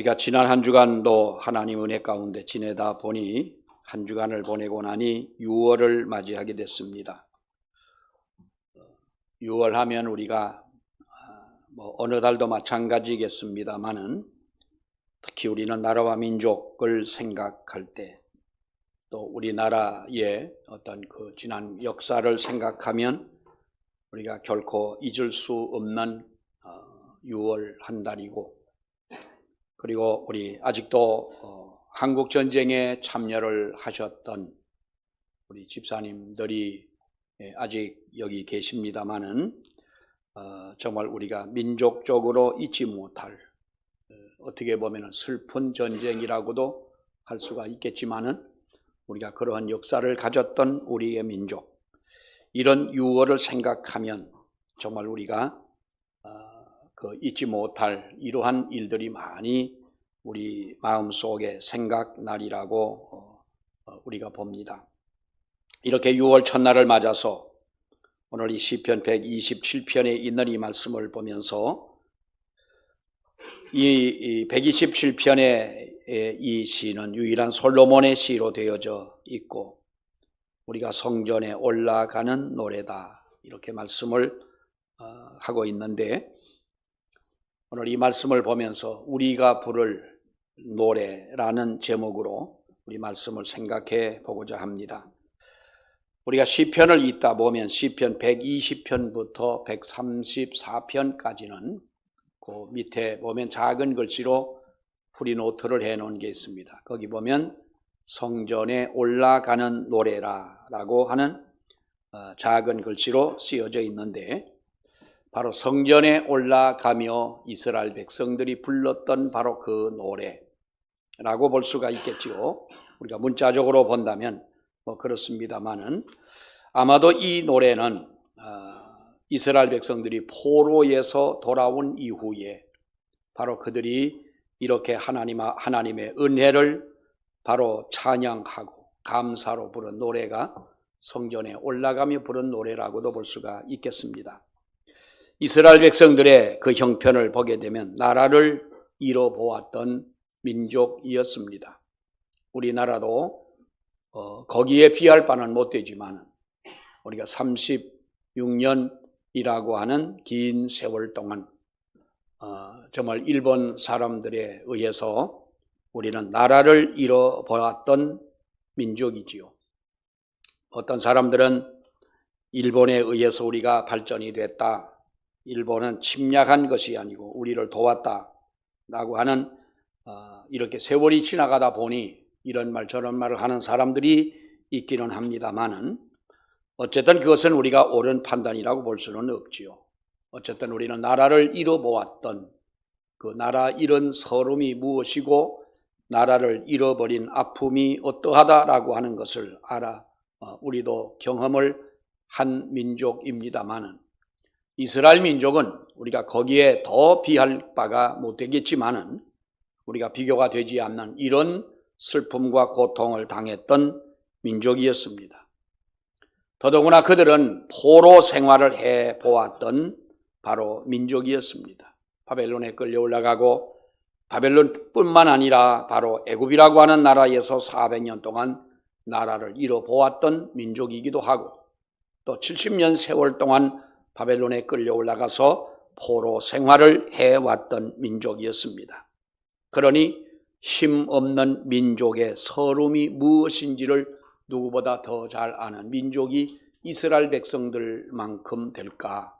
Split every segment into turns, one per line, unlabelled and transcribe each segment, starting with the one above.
우리가 지난 한 주간도 하나님 은혜 가운데 지내다 보니 한 주간을 보내고 나니 6월을 맞이하게 됐습니다. 6월 하면 우리가 어느 달도 마찬가지겠습니다만은 특히 우리는 나라와 민족을 생각할 때 또 우리나라의 어떤 그 지난 역사를 생각하면 우리가 결코 잊을 수 없는 6월 한 달이고, 그리고 우리 아직도 한국 전쟁에 참여를 하셨던 우리 집사님들이 아직 여기 계십니다마는 정말 우리가 민족적으로 잊지 못할, 어떻게 보면 슬픈 전쟁이라고도 할 수가 있겠지만은 우리가 그러한 역사를 가졌던 우리의 민족, 이런 6월을 생각하면 정말 우리가 잊지 못할 이러한 일들이 많이 우리 마음속에 생각나리라고 우리가 봅니다. 이렇게 6월 첫날을 맞아서 오늘 이 시편 127편에 있는 이 말씀을 보면서 이 127편의 이 시는 유일한 솔로몬의 시로 되어져 있고 우리가 성전에 올라가는 노래다, 이렇게 말씀을 하고 있는데, 오늘 이 말씀을 보면서 우리가 부를 노래라는 제목으로 우리 말씀을 생각해 보고자 합니다. 우리가 시편을 읽다 보면 시편 120편부터 134편까지는 그 밑에 보면 작은 글씨로 프리노트를 해놓은 게 있습니다. 거기 보면 성전에 올라가는 노래라고 하는 작은 글씨로 쓰여져 있는데, 바로 성전에 올라가며 이스라엘 백성들이 불렀던 바로 그 노래라고 볼 수가 있겠지요. 우리가 문자적으로 본다면 그렇습니다만은 아마도 이 노래는 이스라엘 백성들이 포로에서 돌아온 이후에 바로 그들이 이렇게 하나님의 은혜를 바로 찬양하고 감사로 부른 노래가 성전에 올라가며 부른 노래라고도 볼 수가 있겠습니다. 이스라엘 백성들의 그 형편을 보게 되면 나라를 잃어보았던 민족이었습니다. 우리나라도 거기에 비할 바는 못 되지만 우리가 36년이라고 하는 긴 세월 동안 정말 일본 사람들에 의해서 우리는 나라를 잃어보았던 민족이지요. 어떤 사람들은 일본에 의해서 우리가 발전이 됐다, 일본은 침략한 것이 아니고 우리를 도왔다라고 하는 이렇게 세월이 지나가다 보니 이런 말 저런 말을 하는 사람들이 있기는 합니다만은 어쨌든 그것은 우리가 옳은 판단이라고 볼 수는 없지요. 어쨌든 우리는 나라를 잃어보았던 그 나라 잃은 서름이 무엇이고 나라를 잃어버린 아픔이 어떠하다라고 하는 것을 우리도 경험을 한 민족입니다만은 이스라엘 민족은 우리가 거기에 더 비할 바가 못 되겠지만은 우리가 비교가 되지 않는 이런 슬픔과 고통을 당했던 민족이었습니다. 더더구나 그들은 포로 생활을 해 보았던 바로 민족이었습니다. 바벨론에 끌려 올라가고 바벨론뿐만 아니라 바로 애굽이라고 하는 나라에서 400년 동안 나라를 잃어보았던 민족이기도 하고 또 70년 세월 동안 바벨론에 끌려 올라가서 포로 생활을 해왔던 민족이었습니다. 그러니 힘없는 민족의 서름이 무엇인지를 누구보다 더 잘 아는 민족이 이스라엘 백성들만큼 될까?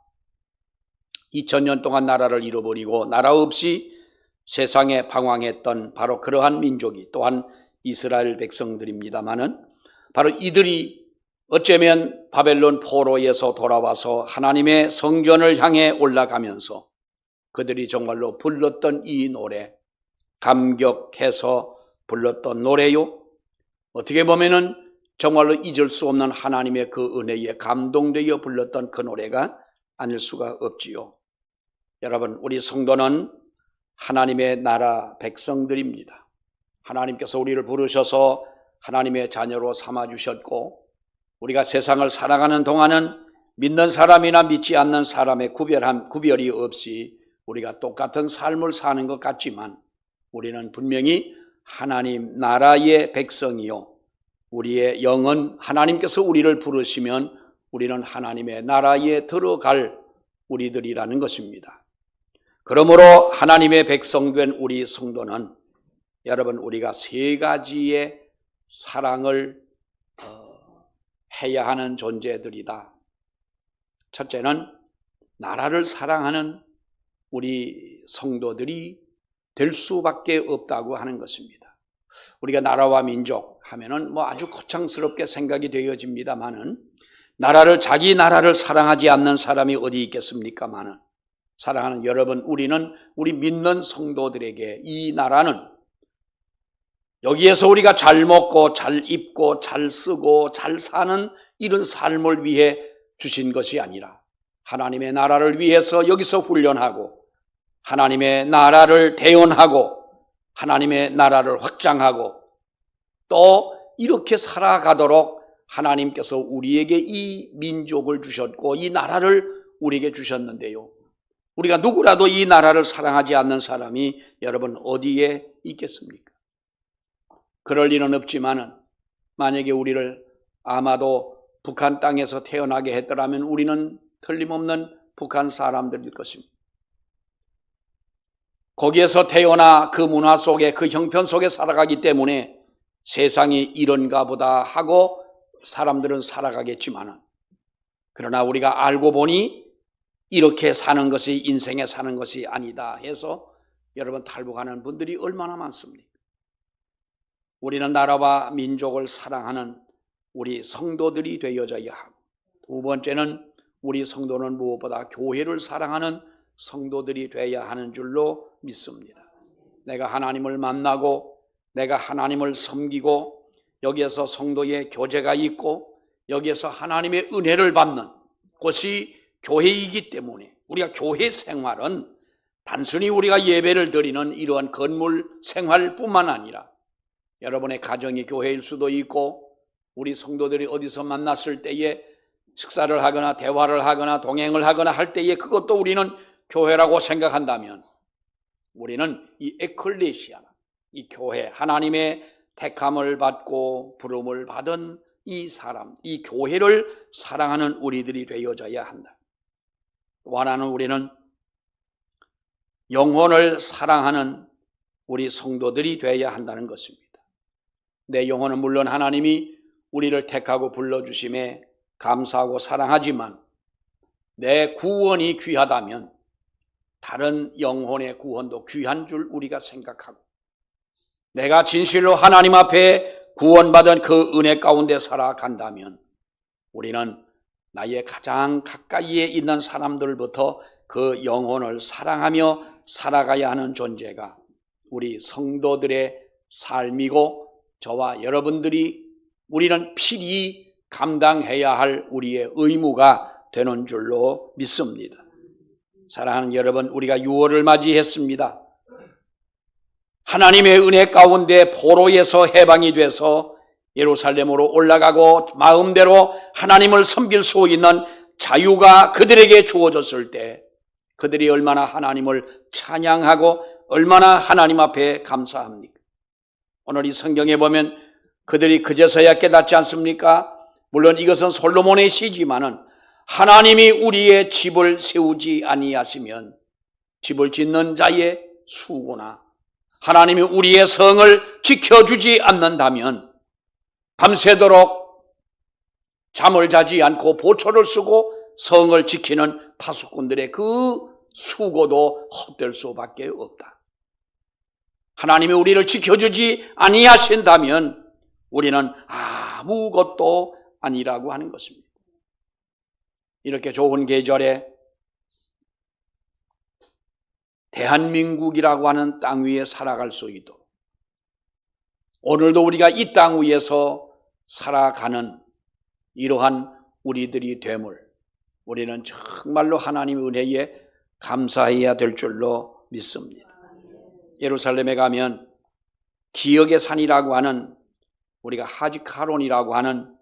2000년 동안 나라를 잃어버리고 나라 없이 세상에 방황했던 바로 그러한 민족이 또한 이스라엘 백성들입니다마는 바로 이들이 어쩌면 바벨론 포로에서 돌아와서 하나님의 성전을 향해 올라가면서 그들이 정말로 불렀던 이 노래, 감격해서 불렀던 노래요. 어떻게 보면은 정말로 잊을 수 없는 하나님의 그 은혜에 감동되어 불렀던 그 노래가 아닐 수가 없지요. 여러분, 우리 성도는 하나님의 나라 백성들입니다. 하나님께서 우리를 부르셔서 하나님의 자녀로 삼아주셨고 우리가 세상을 살아가는 동안은 믿는 사람이나 믿지 않는 사람의 구별이 없이 우리가 똑같은 삶을 사는 것 같지만 우리는 분명히 하나님 나라의 백성이요, 우리의 영은 하나님께서 우리를 부르시면 우리는 하나님의 나라에 들어갈 우리들이라는 것입니다. 그러므로 하나님의 백성된 우리 성도는 여러분, 우리가 세 가지의 사랑을 해야 하는 존재들이다. 첫째는 나라를 사랑하는 우리 성도들이 될 수밖에 없다고 하는 것입니다. 우리가 나라와 민족 하면은 아주 거창스럽게 생각이 되어집니다만은, 자기 나라를 사랑하지 않는 사람이 어디 있겠습니까만은, 사랑하는 여러분, 우리 믿는 성도들에게 이 나라는 여기에서 우리가 잘 먹고 잘 입고 잘 쓰고 잘 사는 이런 삶을 위해 주신 것이 아니라 하나님의 나라를 위해서 여기서 훈련하고 하나님의 나라를 대언하고 하나님의 나라를 확장하고 또 이렇게 살아가도록 하나님께서 우리에게 이 민족을 주셨고 이 나라를 우리에게 주셨는데요, 우리가 누구라도 이 나라를 사랑하지 않는 사람이 여러분 어디에 있겠습니까? 그럴 리는 없지만은, 만약에 우리를 아마도 북한 땅에서 태어나게 했더라면 우리는 틀림없는 북한 사람들일 것입니다. 거기에서 태어나 그 문화 속에, 그 형편 속에 살아가기 때문에 세상이 이런가 보다 하고 사람들은 살아가겠지만은, 그러나 우리가 알고 보니 이렇게 사는 것이 인생에 사는 것이 아니다 해서 여러분 탈북하는 분들이 얼마나 많습니까? 우리는 나라와 민족을 사랑하는 우리 성도들이 되어져야 하고, 두 번째는 우리 성도는 무엇보다 교회를 사랑하는 성도들이 되어야 하는 줄로 믿습니다. 내가 하나님을 만나고 내가 하나님을 섬기고 여기에서 성도의 교제가 있고 여기에서 하나님의 은혜를 받는 곳이 교회이기 때문에, 우리가 교회 생활은 단순히 우리가 예배를 드리는 이러한 건물 생활뿐만 아니라 여러분의 가정이 교회일 수도 있고, 우리 성도들이 어디서 만났을 때에 식사를 하거나 대화를 하거나 동행을 하거나 할 때에 그것도 우리는 교회라고 생각한다면, 우리는 이 에클레시아, 이 교회, 하나님의 택함을 받고 부름을 받은 이 사람, 이 교회를 사랑하는 우리들이 되어져야 한다. 또 하나는 우리는 영혼을 사랑하는 우리 성도들이 되어야 한다는 것입니다. 내 영혼은 물론 하나님이 우리를 택하고 불러주심에 감사하고 사랑하지만, 내 구원이 귀하다면 다른 영혼의 구원도 귀한 줄 우리가 생각하고, 내가 진실로 하나님 앞에 구원받은 그 은혜 가운데 살아간다면 우리는 나의 가장 가까이에 있는 사람들부터 그 영혼을 사랑하며 살아가야 하는 존재가 우리 성도들의 삶이고, 저와 여러분들이 우리는 필히 감당해야 할 우리의 의무가 되는 줄로 믿습니다. 사랑하는 여러분, 우리가 6월을 맞이했습니다. 하나님의 은혜 가운데 포로에서 해방이 돼서 예루살렘으로 올라가고 마음대로 하나님을 섬길 수 있는 자유가 그들에게 주어졌을 때 그들이 얼마나 하나님을 찬양하고 얼마나 하나님 앞에 감사합니까? 오늘 이 성경에 보면 그들이 그제서야 깨닫지 않습니까? 물론 이것은 솔로몬의 시지만은, 하나님이 우리의 집을 세우지 아니하시면 집을 짓는 자의 수고나, 하나님이 우리의 성을 지켜주지 않는다면 밤새도록 잠을 자지 않고 보초를 쓰고 성을 지키는 파수꾼들의 그 수고도 헛될 수밖에 없다. 하나님이 우리를 지켜주지 아니하신다면 우리는 아무것도 아니라고 하는 것입니다. 이렇게 좋은 계절에 대한민국이라고 하는 땅 위에 살아갈 수 있도록, 오늘도 우리가 이 땅 위에서 살아가는 이러한 우리들이 됨을 우리는 정말로 하나님의 은혜에 감사해야 될 줄로 믿습니다. 예루살렘에 가면 기억의 산이라고 하는, 우리가 하지카론이라고 하는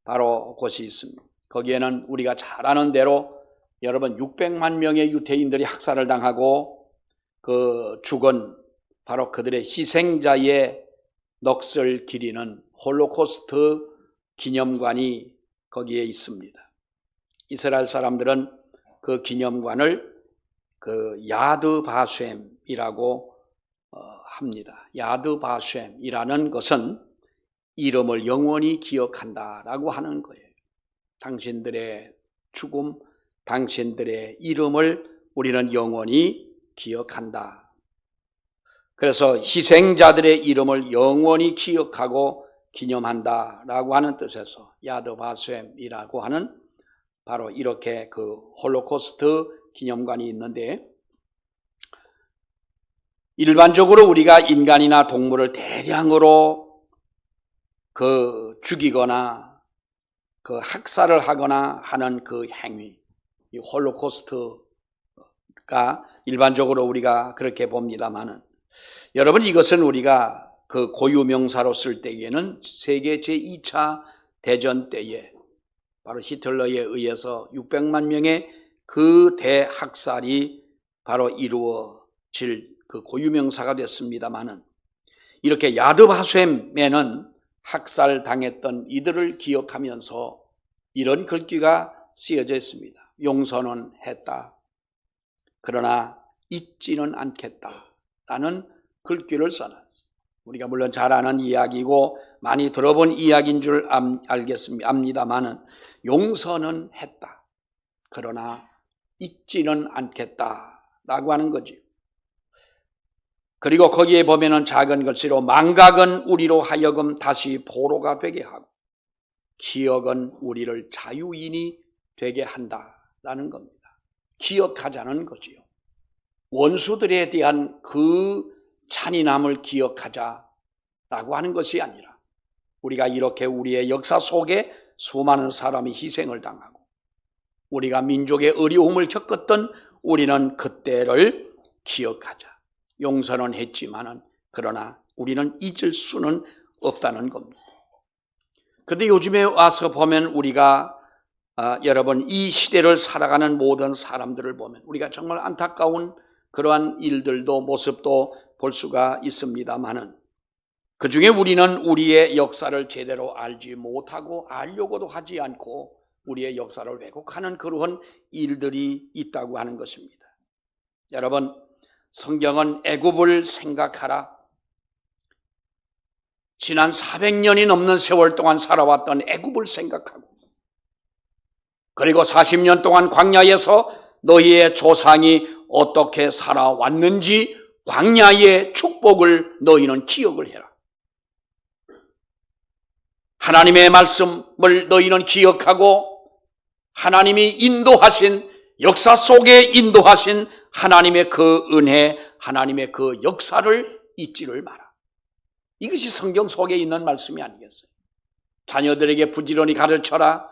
바로 곳이 있습니다. 거기에는 우리가 잘 아는 대로 여러분 600만 명의 유대인들이 학살을 당하고 그 죽은 바로 그들의 희생자의 넋을 기리는 홀로코스트 기념관이 거기에 있습니다. 이스라엘 사람들은 그 기념관을 그 야드 바셈이라고 합니다. 야드 바셈이라는 것은 이름을 영원히 기억한다라고 하는 거예요. 당신들의 죽음, 당신들의 이름을 우리는 영원히 기억한다. 그래서 희생자들의 이름을 영원히 기억하고 기념한다라고 하는 뜻에서 야드 바셈이라고 하는 바로 이렇게 그 홀로코스트 기념관이 있는데, 일반적으로 우리가 인간이나 동물을 대량으로 죽이거나 학살을 하거나 하는 그 행위, 이 홀로코스트가 일반적으로 우리가 그렇게 봅니다만은, 여러분, 이것은 우리가 그 고유명사로 쓸 때에는 세계 제2차 대전 때에 바로 히틀러에 의해서 600만 명의 그 대학살이 바로 이루어질 그 고유명사가 됐습니다만은, 이렇게 야드 바셈에는 학살당했던 이들을 기억하면서 이런 글귀가 쓰여져 있습니다. 용서는 했다. 그러나 잊지는 않겠다. 라는 글귀를 써놨습니다. 우리가 물론 잘 아는 이야기고 많이 들어본 이야기인 줄 압니다만은, 용서는 했다. 그러나 잊지는 않겠다라고 하는 거지. 그리고 거기에 보면은 작은 글씨로 망각은 우리로 하여금 다시 보로가 되게 하고 기억은 우리를 자유인이 되게 한다라는 겁니다. 기억하자는 거지요. 원수들에 대한 그 잔인함을 기억하자라고 하는 것이 아니라, 우리가 이렇게 우리의 역사 속에 수많은 사람이 희생을 당하고 우리가 민족의 어려움을 겪었던 우리는 그때를 기억하자. 용서는 했지만은 그러나 우리는 잊을 수는 없다는 겁니다. 그런데 요즘에 와서 보면 우리가 여러분, 이 시대를 살아가는 모든 사람들을 보면 우리가 정말 안타까운 그러한 일들도 모습도 볼 수가 있습니다만은, 그 중에 우리는 우리의 역사를 제대로 알지 못하고 알려고도 하지 않고 우리의 역사를 왜곡하는 그러한 일들이 있다고 하는 것입니다. 여러분, 성경은 애굽을 생각하라. 지난 400년이 넘는 세월 동안 살아왔던 애굽을 생각하고, 그리고 40년 동안 광야에서 너희의 조상이 어떻게 살아왔는지 광야의 축복을 너희는 기억을 해라. 하나님의 말씀을 너희는 기억하고 하나님이 인도하신, 역사 속에 인도하신 하나님의 그 은혜, 하나님의 그 역사를 잊지를 마라. 이것이 성경 속에 있는 말씀이 아니겠어요? 자녀들에게 부지런히 가르쳐라.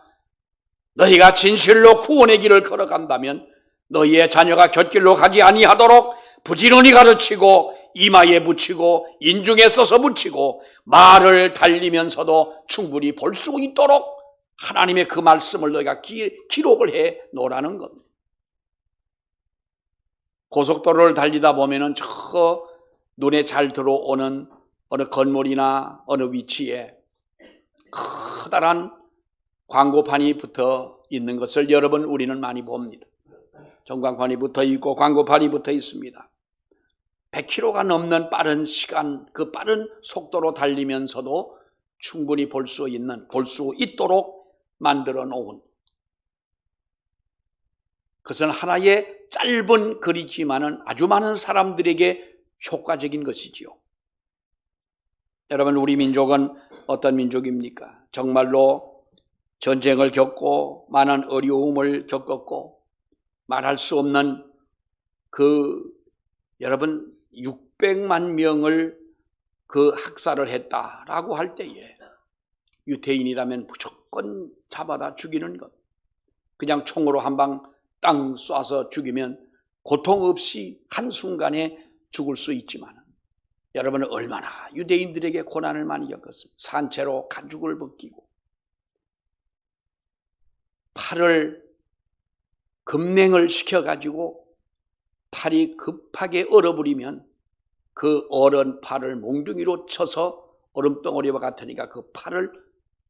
너희가 진실로 구원의 길을 걸어간다면 너희의 자녀가 곁길로 가지 아니하도록 부지런히 가르치고 이마에 붙이고 인중에 써서 붙이고 말을 달리면서도 충분히 볼 수 있도록 하나님의 그 말씀을 너희가 기록을 해 놓으라는 겁니다. 고속도로를 달리다 보면은 저 눈에 잘 들어오는 어느 건물이나 어느 위치에 커다란 광고판이 붙어 있는 것을 여러분, 우리는 많이 봅니다. 전광판이 붙어 있고 광고판이 붙어 있습니다. 100km가 넘는 빠른 시간, 그 빠른 속도로 달리면서도 충분히 볼 수 있도록 만들어 놓은, 그것은 하나의 짧은 글이지만은 아주 많은 사람들에게 효과적인 것이지요. 여러분, 우리 민족은 어떤 민족입니까? 정말로 전쟁을 겪고 많은 어려움을 겪었고 말할 수 없는 여러분 600만 명을 학살을 했다라고 할 때에 유태인이라면 무조건 잡아다 죽이는 것, 그냥 총으로 한 방 땅 쏴서 죽이면 고통 없이 한순간에 죽을 수 있지만, 여러분은 얼마나 유대인들에게 고난을 많이 겪었습니다. 산채로 가죽을 벗기고 팔을 급냉을 시켜가지고 팔이 급하게 얼어버리면 그 어른 팔을 몽둥이로 쳐서 얼음덩어리와 같으니까 그 팔을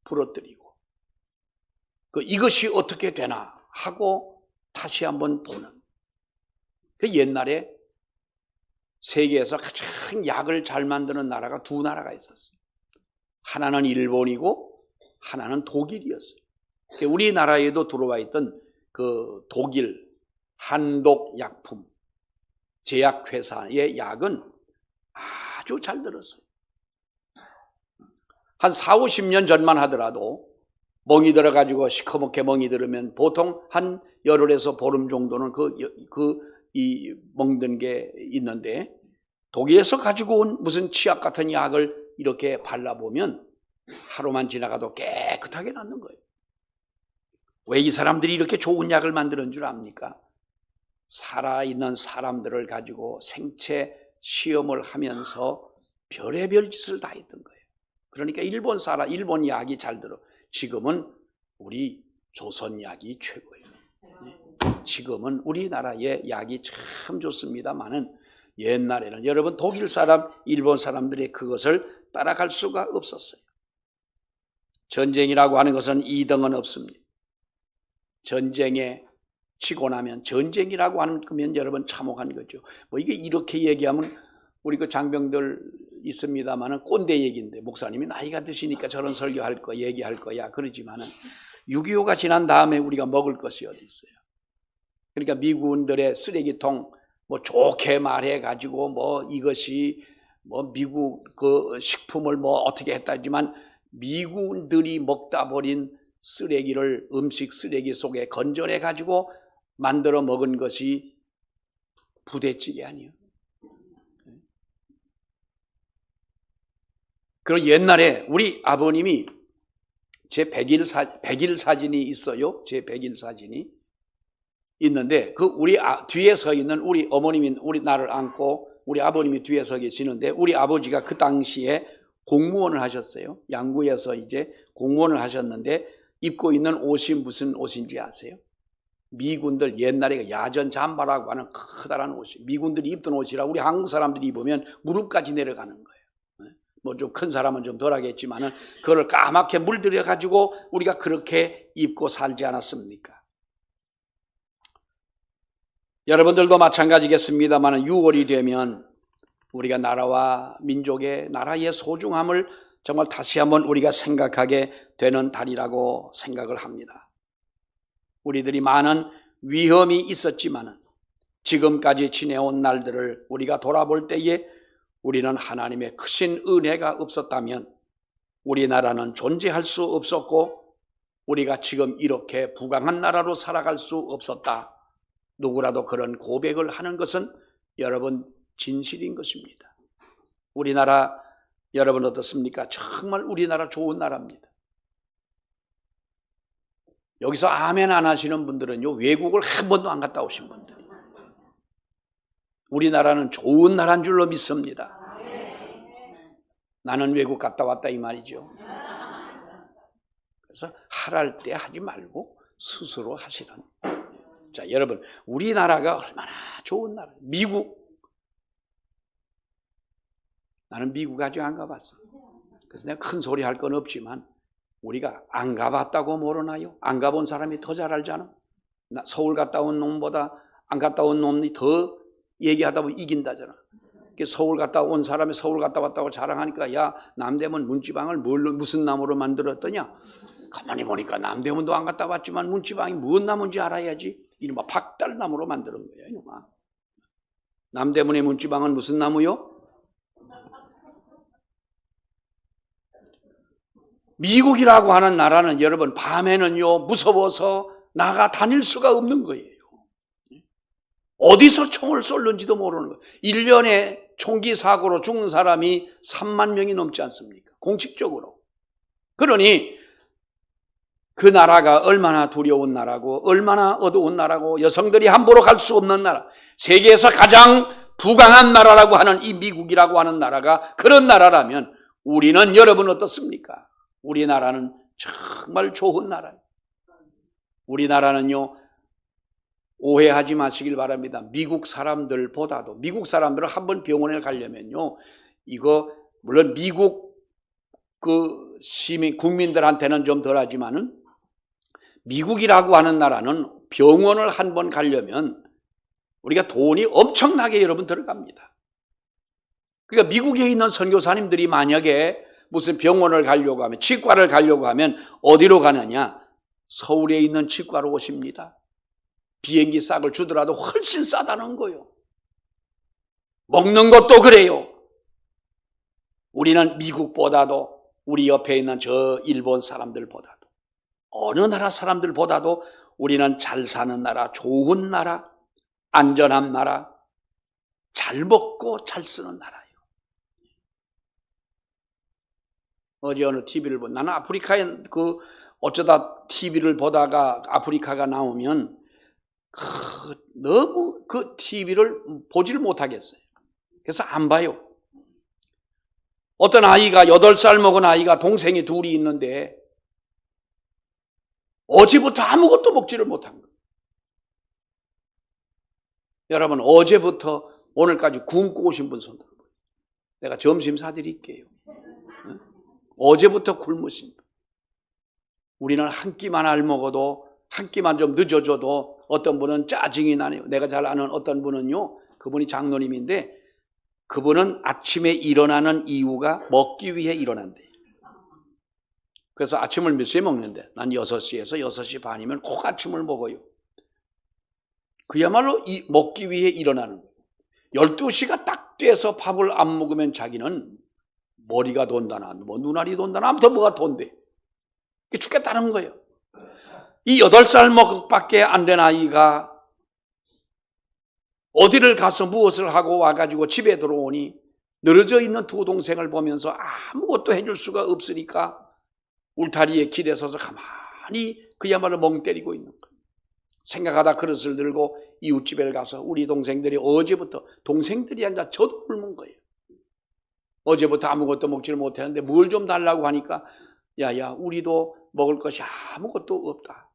부러뜨리고 이것이 어떻게 되나 하고 다시 한번 보는 그 옛날에 세계에서 가장 약을 잘 만드는 나라가 두 나라가 있었어요. 하나는 일본이고 하나는 독일이었어요. 우리나라에도 들어와 있던 그 독일 한독약품 제약회사의 약은 아주 잘 들었어요. 한 4, 50년 전만 하더라도 멍이 들어가지고 시커멓게 멍이 들으면 보통 한 열흘에서 보름 정도는 이 멍든 게 있는데 독일에서 가지고 온 무슨 치약 같은 약을 이렇게 발라보면 하루만 지나가도 깨끗하게 낫는 거예요. 왜 이 사람들이 이렇게 좋은 약을 만드는 줄 압니까? 살아있는 사람들을 가지고 생체 시험을 하면서 별의별 짓을 다 했던 거예요. 그러니까 일본 약이 잘 들어. 지금은 우리 조선 약이 최고예요. 지금은 우리나라의 약이 참 좋습니다만은 옛날에는 여러분 독일 사람, 일본 사람들이 그것을 따라갈 수가 없었어요. 전쟁이라고 하는 것은 이등은 없습니다. 전쟁에 치고 나면 전쟁이라고 하는 거면 여러분 참혹한 거죠. 이게 이렇게 얘기하면 우리 그 장병들 있습니다만은 꼰대 얘기인데 목사님이 나이가 드시니까 저런 설교할 거 얘기할 거야 그러지만은 6.25가 지난 다음에 우리가 먹을 것이 어디 있어요. 그러니까 미군들의 쓰레기통 좋게 말해 가지고 이것이 미국 그 식품을 어떻게 했다지만 미군들이 먹다 버린 쓰레기를 음식 쓰레기 속에 건져내 가지고 만들어 먹은 것이 부대찌개 아니에요. 그리고 옛날에 우리 아버님이 제 100일 사진이 있어요. 제 100일 사진이 있는데 우리 뒤에 서 있는 우리 어머님이 우리 나를 안고 우리 아버님이 뒤에 서 계시는데 우리 아버지가 그 당시에 공무원을 하셨어요. 양구에서 이제 공무원을 하셨는데 입고 있는 옷이 무슨 옷인지 아세요? 미군들 옛날에 야전 잠바라고 하는 커다란 옷이 미군들이 입던 옷이라 우리 한국 사람들이 입으면 무릎까지 내려가는 거예요. 좀 큰 사람은 좀 덜하겠지만은 그걸 까맣게 물들여 가지고 우리가 그렇게 입고 살지 않았습니까? 여러분들도 마찬가지겠습니다만은 6월이 되면 우리가 나라와 민족의 나라의 소중함을 정말 다시 한번 우리가 생각하게 되는 달이라고 생각을 합니다. 우리들이 많은 위험이 있었지만은 지금까지 지내온 날들을 우리가 돌아볼 때에 우리는 하나님의 크신 은혜가 없었다면 우리나라는 존재할 수 없었고 우리가 지금 이렇게 부강한 나라로 살아갈 수 없었다. 누구라도 그런 고백을 하는 것은 여러분 진실인 것입니다. 우리나라 여러분 어떻습니까? 정말 우리나라 좋은 나라입니다. 여기서 아멘 안 하시는 분들은요 외국을 한 번도 안 갔다 오신 분들. 우리나라는 좋은 나라인 줄로 믿습니다. 나는 외국 갔다 왔다 이 말이죠. 그래서 하랄 때 하지 말고 스스로 하시라는. 자, 여러분 우리나라가 얼마나 좋은 나라. 미국. 나는 미국 아직 안 가봤어. 그래서 내가 큰 소리 할 건 없지만 우리가 안 가봤다고 모르나요? 안 가본 사람이 더 잘 알잖아. 서울 갔다 온 놈보다 안 갔다 온 놈이 더 얘기하다 보면 이긴다잖아. 서울 갔다 온 사람이 서울 갔다 왔다고 자랑하니까 야 남대문 문지방을 무슨 나무로 만들었더냐? 가만히 보니까 남대문도 안 갔다 왔지만 문지방이 무슨 나무인지 알아야지. 이놈아 박달나무로 만드는 거야. 이놈아. 남대문의 문지방은 무슨 나무요? 미국이라고 하는 나라는 여러분 밤에는요 무서워서 나가 다닐 수가 없는 거예요. 어디서 총을 쏠는지도 모르는 거예요. 1년에 총기 사고로 죽는 사람이 3만 명이 넘지 않습니까? 공식적으로. 그러니 그 나라가 얼마나 두려운 나라고 얼마나 어두운 나라고 여성들이 함부로 갈 수 없는 나라. 세계에서 가장 부강한 나라라고 하는 이 미국이라고 하는 나라가 그런 나라라면 우리는 여러분 어떻습니까? 우리나라는 정말 좋은 나라예요. 우리나라는요 오해하지 마시길 바랍니다. 미국 사람들보다도, 미국 사람들은 한번 병원에 가려면요, 이거 물론 미국 그 시민 국민들한테는 좀 덜하지만은 미국이라고 하는 나라는 병원을 한번 가려면 우리가 돈이 엄청나게 여러분 들어갑니다. 그러니까 미국에 있는 선교사님들이 만약에 무슨 병원을 가려고 하면, 치과를 가려고 하면 어디로 가느냐? 서울에 있는 치과로 오십니다. 비행기 싹을 주더라도 훨씬 싸다는 거예요. 먹는 것도 그래요. 우리는 미국보다도, 우리 옆에 있는 저 일본 사람들보다도, 어느 나라 사람들보다도 우리는 잘 사는 나라, 좋은 나라, 안전한 나라, 잘 먹고 잘 쓰는 나라예요. 어제 어느 TV를 나는 아프리카에 어쩌다 TV를 보다가 아프리카가 나오면 너무 그 TV를 보지를 못하겠어요. 그래서 안 봐요. 어떤 아이가 8살 먹은 아이가 동생이 둘이 있는데 어제부터 아무것도 먹지를 못한 거예요. 여러분, 어제부터 오늘까지 굶고 오신 분 손 들어보세요. 내가 점심 사드릴게요. 어제부터 굶으신 분. 우리는 한 끼만 알 먹어도, 한 끼만 좀 늦어져도 어떤 분은 짜증이 나네요. 내가 잘 아는 어떤 분은요, 그분이 장로님인데 그분은 아침에 일어나는 이유가 먹기 위해 일어난대요. 그래서 아침을 몇 시에 먹는데, 난 6시에서 6시 반이면 꼭 아침을 먹어요. 그야말로 먹기 위해 일어나는 거예요. 12시가 딱 돼서 밥을 안 먹으면 자기는 머리가 돈다나, 뭐 눈알이 돈다나, 아무튼 뭐가 돈대. 죽겠다는 거예요. 이 8살 밖에 안 된 아이가 어디를 가서 무엇을 하고 와가지고 집에 들어오니 늘어져 있는 두 동생을 보면서 아무것도 해줄 수가 없으니까 울타리에 길에 서서 가만히 그야말로 멍 때리고 있는 거예요. 생각하다 그릇을 들고 이웃집에 가서 우리 동생들이 어제부터, 동생들이 아니라 저도 굶은 거예요. 어제부터 아무것도 먹지를 못했는데 뭘 좀 달라고 하니까 야야, 우리도 먹을 것이 아무것도 없다.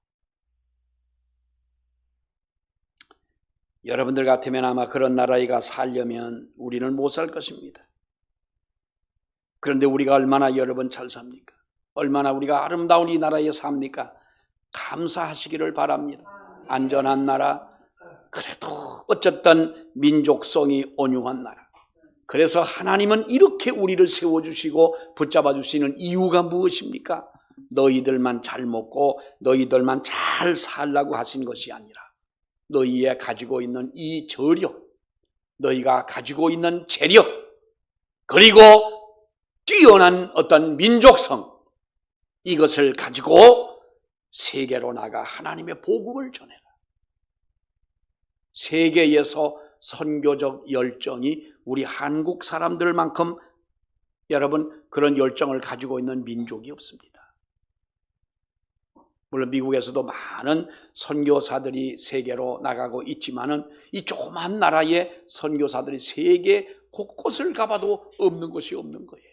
여러분들 같으면 아마 그런 나라에 살려면 우리는 못 살 것입니다. 그런데 우리가 얼마나 여러분 잘 삽니까? 얼마나 우리가 아름다운 이 나라에 삽니까? 감사하시기를 바랍니다. 안전한 나라, 그래도 어쨌든 민족성이 온유한 나라. 그래서 하나님은 이렇게 우리를 세워주시고 붙잡아 주시는 이유가 무엇입니까? 너희들만 잘 먹고 너희들만 잘 살라고 하신 것이 아니라 너희의 가지고 있는 이 저력, 너희가 가지고 있는 재력, 그리고 뛰어난 어떤 민족성, 이것을 가지고 세계로 나가 하나님의 복음을 전해라. 세계에서 선교적 열정이 우리 한국 사람들만큼 여러분 그런 열정을 가지고 있는 민족이 없습니다. 물론 미국에서도 많은 선교사들이 세계로 나가고 있지만은 이 조그만 나라에 선교사들이 세계 곳곳을 가봐도 없는 것이 없는 거예요.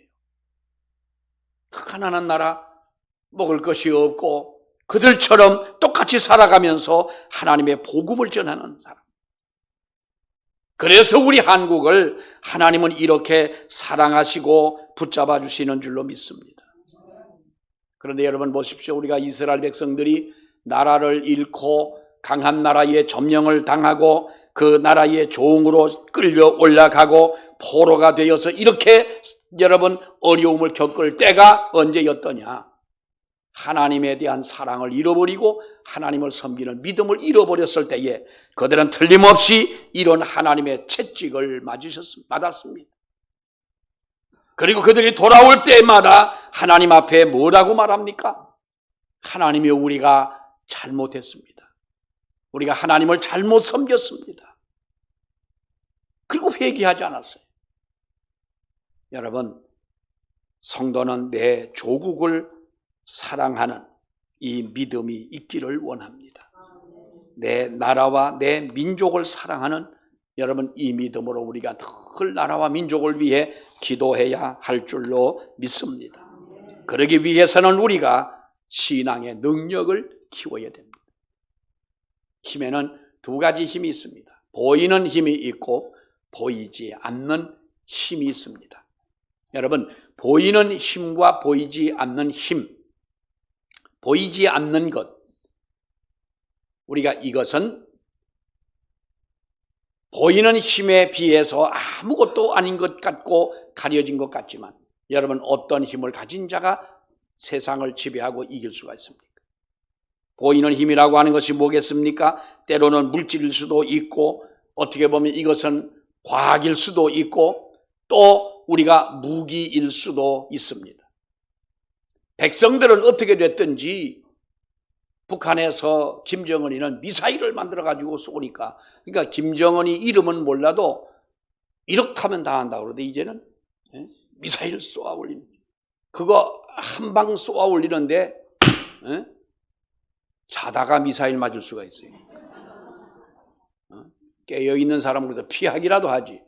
가난한 나라, 먹을 것이 없고 그들처럼 똑같이 살아가면서 하나님의 복음을 전하는 사람. 그래서 우리 한국을 하나님은 이렇게 사랑하시고 붙잡아 주시는 줄로 믿습니다. 그런데 여러분 보십시오. 우리가 이스라엘 백성들이 나라를 잃고 강한 나라에 점령을 당하고 그 나라의 종으로 끌려 올라가고 포로가 되어서 이렇게 여러분 어려움을 겪을 때가 언제였더냐? 하나님에 대한 사랑을 잃어버리고 하나님을 섬기는 믿음을 잃어버렸을 때에 그들은 틀림없이 이런 하나님의 채찍을 맞았습니다. 그리고 그들이 돌아올 때마다 하나님 앞에 뭐라고 말합니까? 하나님이 우리가 잘못했습니다. 우리가 하나님을 잘못 섬겼습니다. 그리고 회개하지 않았어요. 여러분, 성도는 내 조국을 사랑하는 이 믿음이 있기를 원합니다. 내 나라와 내 민족을 사랑하는 여러분 이 믿음으로 우리가 늘 나라와 민족을 위해 기도해야 할 줄로 믿습니다. 그러기 위해서는 우리가 신앙의 능력을 키워야 됩니다. 힘에는 두 가지 힘이 있습니다. 보이는 힘이 있고 보이지 않는 힘이 있습니다. 여러분, 보이는 힘과 보이지 않는 힘, 보이지 않는 것, 우리가 이것은 보이는 힘에 비해서 아무것도 아닌 것 같고 가려진 것 같지만, 여러분, 어떤 힘을 가진 자가 세상을 지배하고 이길 수가 있습니까? 보이는 힘이라고 하는 것이 뭐겠습니까? 때로는 물질일 수도 있고, 어떻게 보면 이것은 과학일 수도 있고, 또 우리가 무기일 수도 있습니다. 백성들은 어떻게 됐든지 북한에서 김정은이는 미사일을 만들어가지고 쏘니까, 그러니까 김정은이 이름은 몰라도 이렇게 하면 다 한다고 그러는데, 이제는 미사일을 쏘아 올리는, 그거 한 방 쏘아 올리는데 자다가 미사일 맞을 수가 있어요. 깨어있는 사람으로도 피하기라도 하지.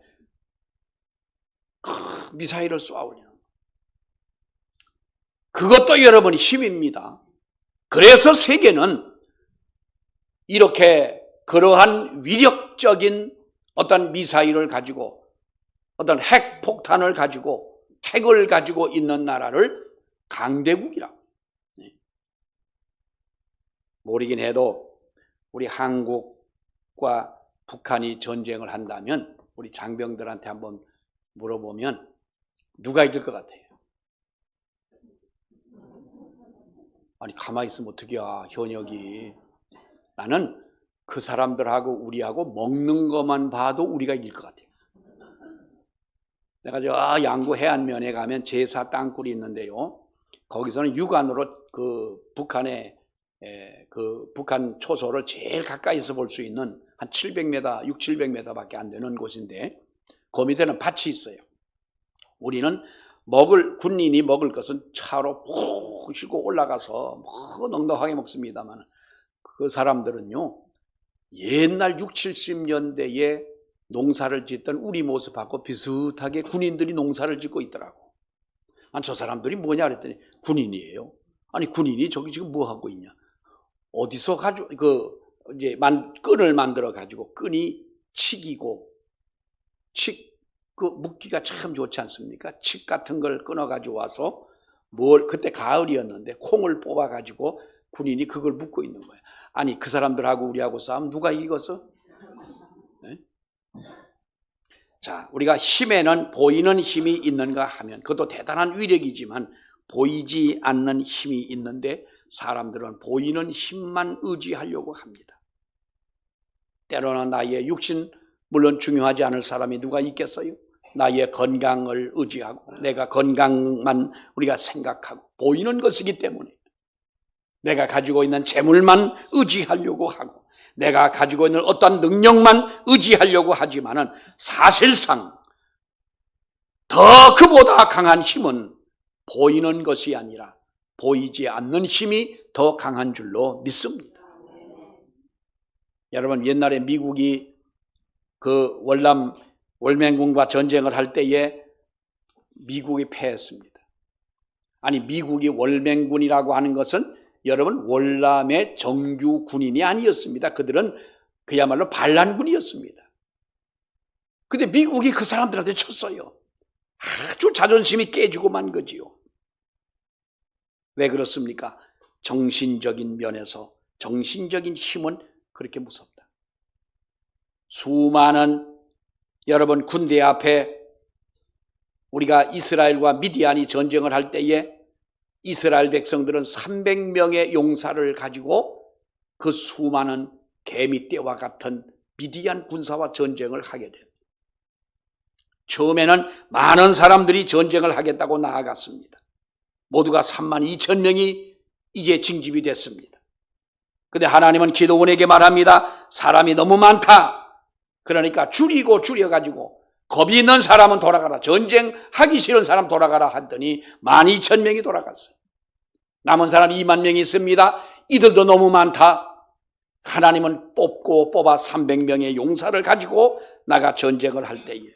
미사일을 쏘아 올리는, 그것도 여러분 힘입니다. 그래서 세계는 이렇게 그러한 위력적인 어떤 미사일을 가지고, 어떤 핵폭탄을 가지고, 핵을 가지고 있는 나라를 강대국이라고. 모르긴 해도 우리 한국과 북한이 전쟁을 한다면 우리 장병들한테 한번 물어보면 누가 이길 것 같아요? 아니, 가만히 있으면 어떡이야, 현역이. 나는 그 사람들하고 우리하고 먹는 것만 봐도 우리가 이길 것 같아요. 내가 저 양구 해안면에 가면 제사 땅굴이 있는데요, 거기서는 육안으로 그 북한의 그 북한 초소를 제일 가까이서 볼 수 있는 한 700m, 600~700m밖에 안 되는 곳인데, 그 밑에는 밭이 있어요. 우리는 군인이 먹을 것은 차로 푹 싣고 올라가서 넉넉하게 먹습니다만, 그 사람들은요, 옛날 60~70년대에 농사를 짓던 우리 모습하고 비슷하게 군인들이 농사를 짓고 있더라고. 저 사람들이 뭐냐 그랬더니 군인이에요. 아니, 군인이 저기 지금 뭐 하고 있냐? 어디서 이제 끈을 만들어 가지고, 끈이 칡이고, 묶기가 참 좋지 않습니까? 칡 같은 걸 끊어 가지고 와서, 그때 가을이었는데 콩을 뽑아 가지고 군인이 그걸 묶고 있는 거예요. 아니, 그 사람들하고 우리하고 싸우면 누가 이겼어? 네? 자, 우리가 힘에는 보이는 힘이 있는가 하면 그것도 대단한 위력이지만 보이지 않는 힘이 있는데, 사람들은 보이는 힘만 의지하려고 합니다. 때로는 나의 육신, 물론 중요하지 않을 사람이 누가 있겠어요? 나의 건강을 의지하고, 내가 건강만 우리가 생각하고, 보이는 것이기 때문에 내가 가지고 있는 재물만 의지하려고 하고, 내가 가지고 있는 어떤 능력만 의지하려고 하지만은, 사실상 더 그보다 강한 힘은 보이는 것이 아니라 보이지 않는 힘이 더 강한 줄로 믿습니다. 여러분, 옛날에 미국이 그 월맹군과 전쟁을 할 때에 미국이 패했습니다. 아니, 미국이 월맹군이라고 하는 것은 여러분, 월남의 정규 군인이 아니었습니다. 그들은 그야말로 반란군이었습니다. 근데 미국이 그 사람들한테 쳤어요. 아주 자존심이 깨지고 만 거지요. 왜 그렇습니까? 정신적인 면에서, 정신적인 힘은 그렇게 무섭다. 수많은 여러분, 군대 앞에 우리가 이스라엘과 미디안이 전쟁을 할 때에 이스라엘 백성들은 300명의 용사를 가지고 그 수많은 개미떼와 같은 미디안 군사와 전쟁을 하게 됩니다. 처음에는 많은 사람들이 전쟁을 하겠다고 나아갔습니다. 모두가 32,000명이 이제 징집이 됐습니다. 그런데 하나님은 기드온에게 말합니다. 사람이 너무 많다. 그러니까 줄여가지고 겁이 있는 사람은 돌아가라. 전쟁하기 싫은 사람 돌아가라 하더니 12,000명이 돌아갔어요. 남은 사람 20,000명이 있습니다. 이들도 너무 많다. 하나님은 뽑아 300명의 용사를 가지고 나가 전쟁을 할 때예요.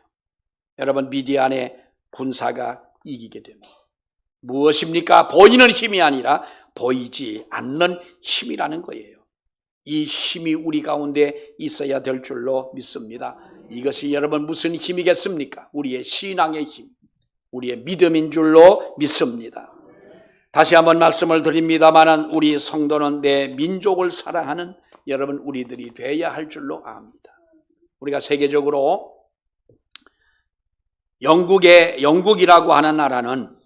여러분, 미디안의 군사가 이기게 됩니다. 무엇입니까? 보이는 힘이 아니라 보이지 않는 힘이라는 거예요. 이 힘이 우리 가운데 있어야 될 줄로 믿습니다. 이것이 여러분 무슨 힘이겠습니까? 우리의 신앙의 힘, 우리의 믿음인 줄로 믿습니다. 다시 한번 말씀을 드립니다만 우리 성도는 내 민족을 사랑하는 여러분 우리들이 돼야 할 줄로 압니다. 우리가 세계적으로 영국이라고 하는 나라는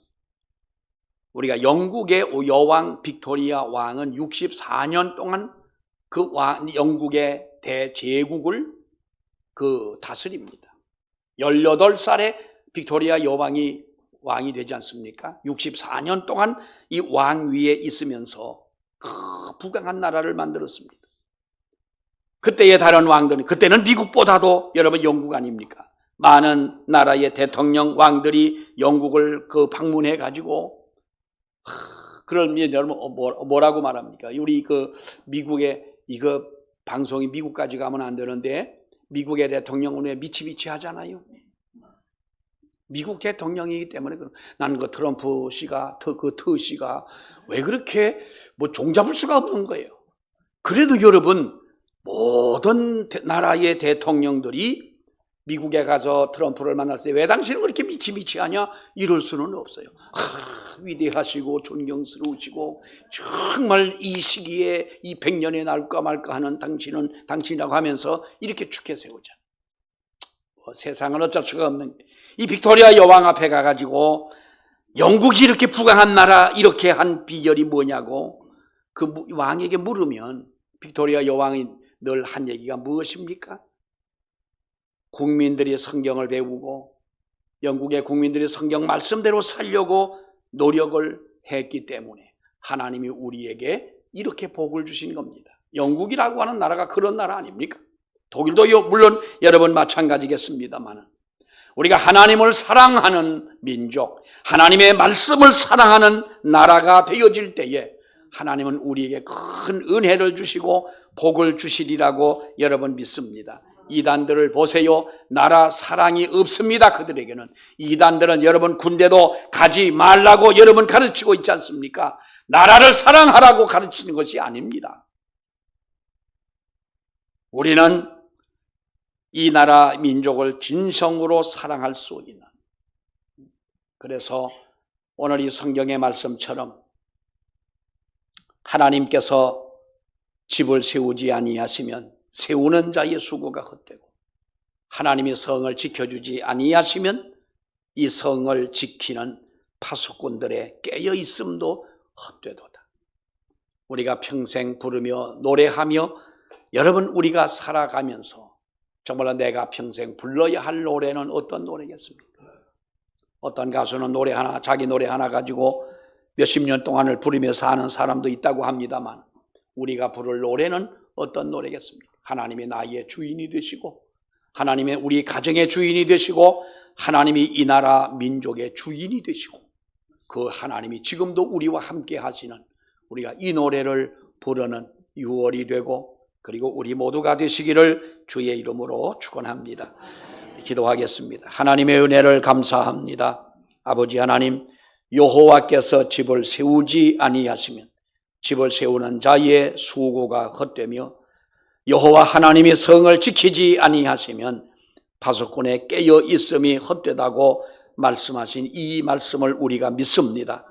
우리가 영국의 여왕 빅토리아 왕은 64년 동안 그 영국의 대제국을 다스립니다. 18살에 빅토리아 여왕이 왕이 되지 않습니까? 64년 동안 이 왕 위에 있으면서 부강한 나라를 만들었습니다. 그때의 다른 왕들은, 그때는 미국보다도 여러분 영국 아닙니까? 많은 나라의 대통령 왕들이 영국을 방문해 가지고 그러면 여러분 뭐라고 말합니까? 우리 미국의 이거 방송이 미국까지 가면 안 되는데 미국의 대통령은 왜 미치미치 하잖아요. 미국 대통령이기 때문에 나는 트럼프 씨가 씨가 왜 그렇게 종잡을 수가 없는 거예요. 그래도 여러분 모든 나라의 대통령들이 미국에 가서 트럼프를 만났을 때 왜 당신은 그렇게 미치미치하냐? 이럴 수는 없어요. 위대하시고 존경스러우시고 정말 이 시기에 이 100년에 날까 말까 하는 당신은 당신이라고 하면서 이렇게 축해 세우자. 세상은 어쩔 수가 없는 이 빅토리아 여왕 앞에 가가지고 영국이 이렇게 부강한 나라 이렇게 한 비결이 뭐냐고 그 왕에게 물으면 빅토리아 여왕이 늘 한 얘기가 무엇입니까? 국민들이 성경을 배우고 영국의 국민들이 성경 말씀대로 살려고 노력을 했기 때문에 하나님이 우리에게 이렇게 복을 주신 겁니다. 영국이라고 하는 나라가 그런 나라 아닙니까? 독일도 물론 여러분 마찬가지겠습니다만 우리가 하나님을 사랑하는 민족, 하나님의 말씀을 사랑하는 나라가 되어질 때에 하나님은 우리에게 큰 은혜를 주시고 복을 주시리라고 여러분 믿습니다. 이단들을 보세요. 나라 사랑이 없습니다. 그들에게는. 이단들은 여러분 군대도 가지 말라고 여러분 가르치고 있지 않습니까? 나라를 사랑하라고 가르치는 것이 아닙니다. 우리는 이 나라 민족을 진성으로 사랑할 수 있는, 그래서 오늘 이 성경의 말씀처럼 하나님께서 집을 세우지 아니하시면 세우는 자의 수고가 헛되고 하나님이 성을 지켜주지 아니하시면 이 성을 지키는 파수꾼들의 깨어있음도 헛되도다. 우리가 평생 부르며 노래하며 여러분 우리가 살아가면서 정말로 내가 평생 불러야 할 노래는 어떤 노래겠습니까? 어떤 가수는 노래 하나, 자기 노래 하나 가지고 몇십 년 동안을 부르며 사는 사람도 있다고 합니다만 우리가 부를 노래는 어떤 노래겠습니까? 하나님이 나의 주인이 되시고 하나님의 우리 가정의 주인이 되시고 하나님이 이 나라 민족의 주인이 되시고 그 하나님이 지금도 우리와 함께 하시는 우리가 이 노래를 부르는 6월이 되고 그리고 우리 모두가 되시기를 주의 이름으로 축원합니다. 기도하겠습니다. 하나님의 은혜를 감사합니다. 아버지 하나님, 여호와께서 집을 세우지 아니하시면 집을 세우는 자의 수고가 헛되며 여호와 하나님이 성을 지키지 아니하시면 파수꾼의 깨어 있음이 헛되다고 말씀하신 이 말씀을 우리가 믿습니다.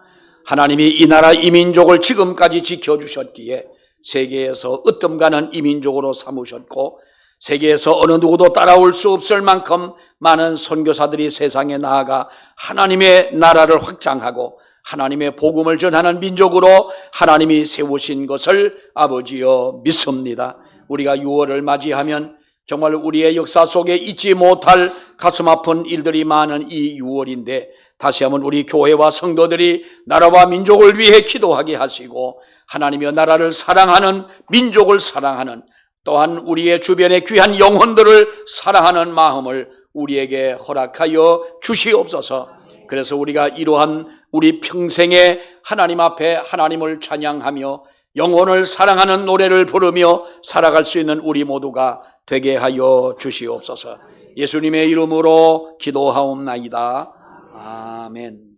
하나님이 이 나라 이민족을 지금까지 지켜주셨기에 세계에서 으뜸가는 이민족으로 삼으셨고 세계에서 어느 누구도 따라올 수 없을 만큼 많은 선교사들이 세상에 나아가 하나님의 나라를 확장하고 하나님의 복음을 전하는 민족으로 하나님이 세우신 것을 아버지여 믿습니다. 우리가 6월을 맞이하면 정말 우리의 역사 속에 잊지 못할 가슴 아픈 일들이 많은 이 6월인데 다시 한번 우리 교회와 성도들이 나라와 민족을 위해 기도하게 하시고 하나님의 나라를 사랑하는 민족을 사랑하는 또한 우리의 주변의 귀한 영혼들을 사랑하는 마음을 우리에게 허락하여 주시옵소서. 그래서 우리가 이러한 우리 평생에 하나님 앞에 하나님을 찬양하며 영혼을 사랑하는 노래를 부르며 살아갈 수 있는 우리 모두가 되게 하여 주시옵소서. 예수님의 이름으로 기도하옵나이다. 아멘.